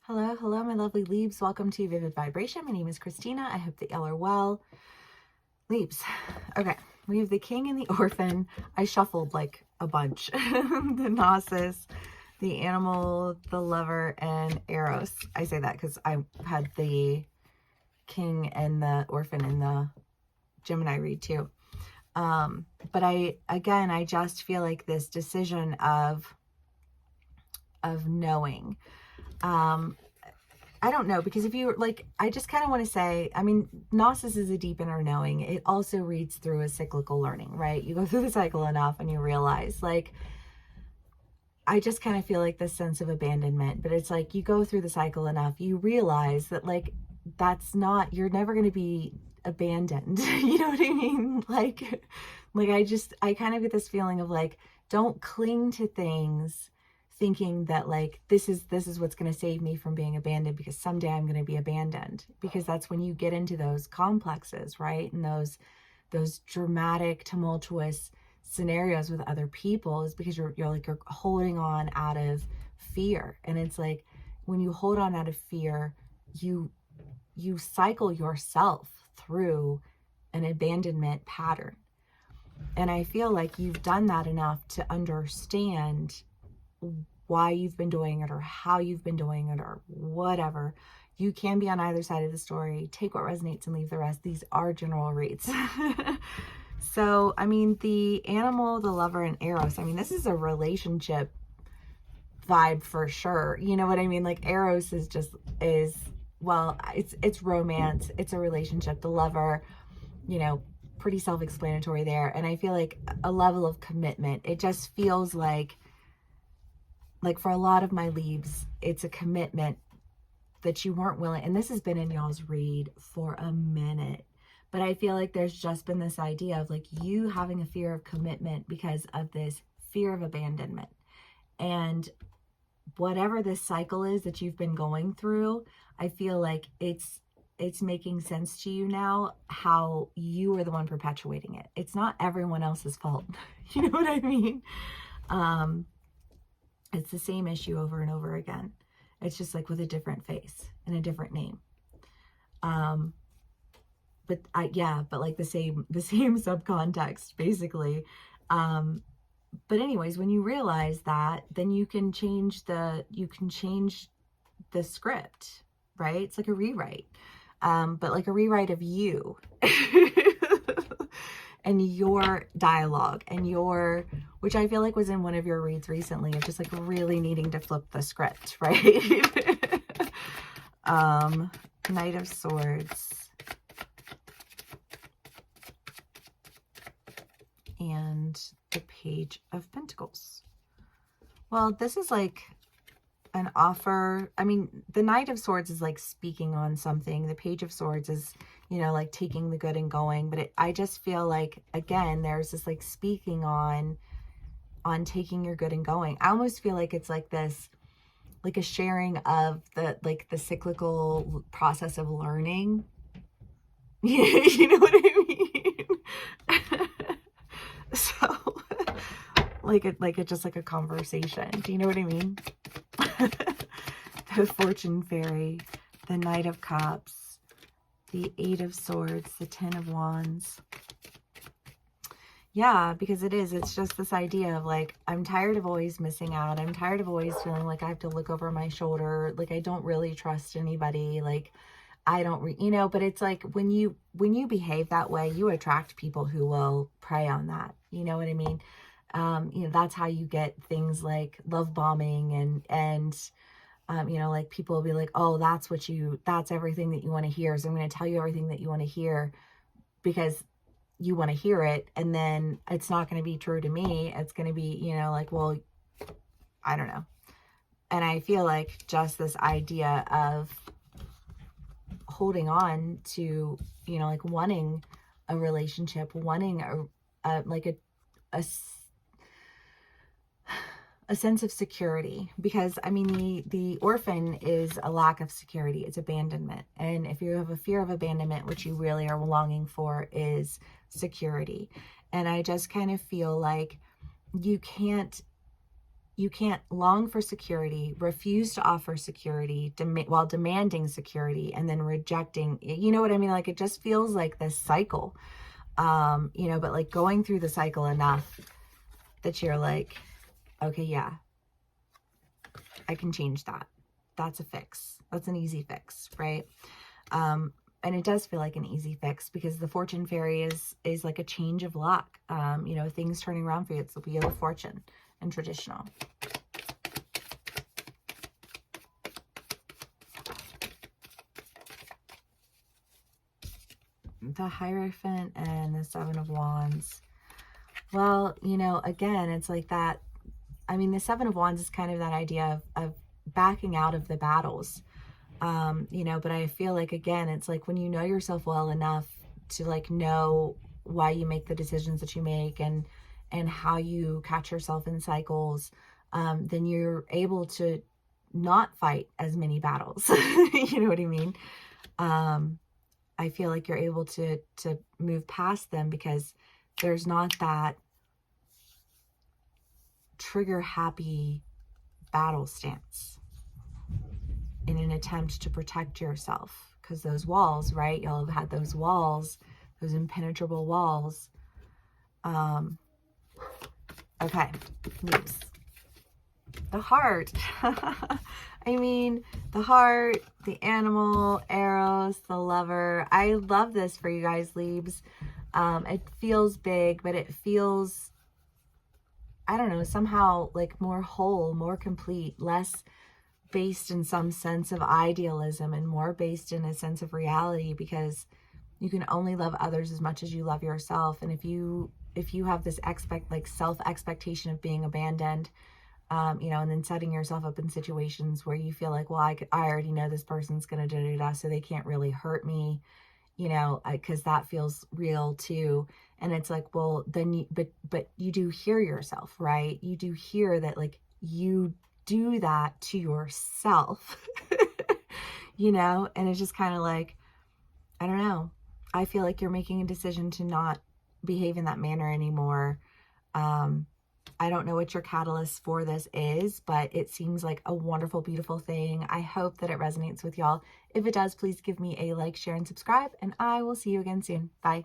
Hello, hello, my lovely Leaves. Welcome to Vivid Vibration. My name is Christina. I hope that y'all are well. Leaves. Okay, we have the King and the Orphan. I shuffled like a bunch. The Gnosis, the Animal, the Lover, and Eros. I say that because I had the King and the Orphan in the Gemini read too. But I just feel like this decision of knowing. I don't know, because if you like, I just kind of want to say, I mean, Gnosis is a deep inner knowing. It also reads through a cyclical learning, right? You go through the cycle enough and you realize, like, I just kind of feel like this sense of abandonment, but it's like you go through the cycle enough, you realize that, like, that's not, you're never going to be abandoned. You know what I mean? Like I kind of get this feeling of like, don't cling to things thinking that like this is what's going to save me from being abandoned, because someday I'm going to be abandoned, because that's when you get into those complexes, right? And those dramatic, tumultuous scenarios with other people, is because you're holding on out of fear. And it's like, when you hold on out of fear, you cycle yourself through an abandonment pattern. And I feel like you've done that enough to understand why you've been doing it, or how you've been doing it, or whatever. You can be on either side of the story. Take what resonates and leave the rest. These are general reads. So, I mean, the Animal, the Lover, and Eros, I mean, this is a relationship vibe for sure. You know what I mean? Like, Eros is well, it's romance. It's a relationship. The Lover, pretty self-explanatory there. And I feel like a level of commitment. It just feels like for a lot of my Leaves, it's a commitment that you weren't willing. And this has been in y'all's read for a minute, but I feel like there's just been this idea of like you having a fear of commitment because of this fear of abandonment. And whatever this cycle is that you've been going through, I feel like it's making sense to you now, how you are the one perpetuating it. It's not everyone else's fault. You know what I mean? It's the same issue over and over again. It's just like with a different face and a different name. But like the same subcontext, basically. But anyways, when you realize that, then you can change the script, right? It's like a rewrite, but like a rewrite of you and your dialogue and which I feel like was in one of your reads recently, of just like really needing to flip the script, right? Knight of Swords and the Page of Pentacles. Well, this is like an offer. I mean, the Knight of Swords is like speaking on something. The Page of Swords is, like taking the good and going. But I just feel like, again, there's this like speaking on taking your good and going. I almost feel like it's like this, like a sharing of the cyclical process of learning. You know what I mean? So like it's just like a conversation. Do you know what I mean? The Fortune Fairy, the Knight of Cups, the Eight of Swords, the Ten of Wands. Yeah, because it's just this idea of like, I'm tired of always missing out. I'm tired of always feeling like I have to look over my shoulder. Like, I don't really trust anybody. Like, I don't, but it's like when you behave that way, you attract people who will prey on that. You know what I mean? That's how you get things like love bombing and like people will be like, oh, that's everything that you want to hear. So I'm going to tell you everything that you want to hear because you want to hear it. And then it's not going to be true to me. It's going to be, like, well, I don't know. And I feel like just this idea of holding on to, like wanting a relationship, wanting a sense of security, because I mean, the orphan is a lack of security. It's abandonment. And if you have a fear of abandonment, which you really are longing for is security. And I just kind of feel like you can't you can't long for security, refuse to offer security while demanding security, and then rejecting, you know what I mean? Like, it just feels like this cycle, you know, but like going through the cycle enough that you're like, okay, yeah, I can change that. That's a fix. That's an easy fix, right? And it does feel like an easy fix because the fortune fairy is like a change of luck. You know, things turning around for you. It's the wheel of fortune and traditional. The Hierophant and the Seven of Wands. Well, you know, again, it's like that. I mean, the Seven of Wands is kind of that idea of backing out of the battles. You know, but I feel like, again, it's like when you know yourself well enough to like know why you make the decisions that you make and how you catch yourself in cycles, then you're able to not fight as many battles. You know what I mean? I feel like you're able to move past them because there's not that trigger happy battle stance in an attempt to protect yourself, because those walls, right? Y'all have had those walls, those impenetrable walls. Okay, Leaves. The heart. I mean, the heart, the animal, Eros, the lover. I love this for you guys, Leaves. It feels big, but it feels, I don't know, somehow like more whole, more complete, less based in some sense of idealism and more based in a sense of reality, because you can only love others as much as you love yourself. And if you have this self expectation of being abandoned, you know, and then setting yourself up in situations where you feel like, well, I already know this person's going to da-da-da, so they can't really hurt me, you know, because that feels real too. And it's like, well, then but you do hear yourself, right? You do hear that, like, you do that to yourself, you know, and it's just kind of like, I don't know. I feel like you're making a decision to not behave in that manner anymore. I don't know what your catalyst for this is, but it seems like a wonderful, beautiful thing. I hope that it resonates with y'all. If it does, please give me a like, share, and subscribe, and I will see you again soon. Bye.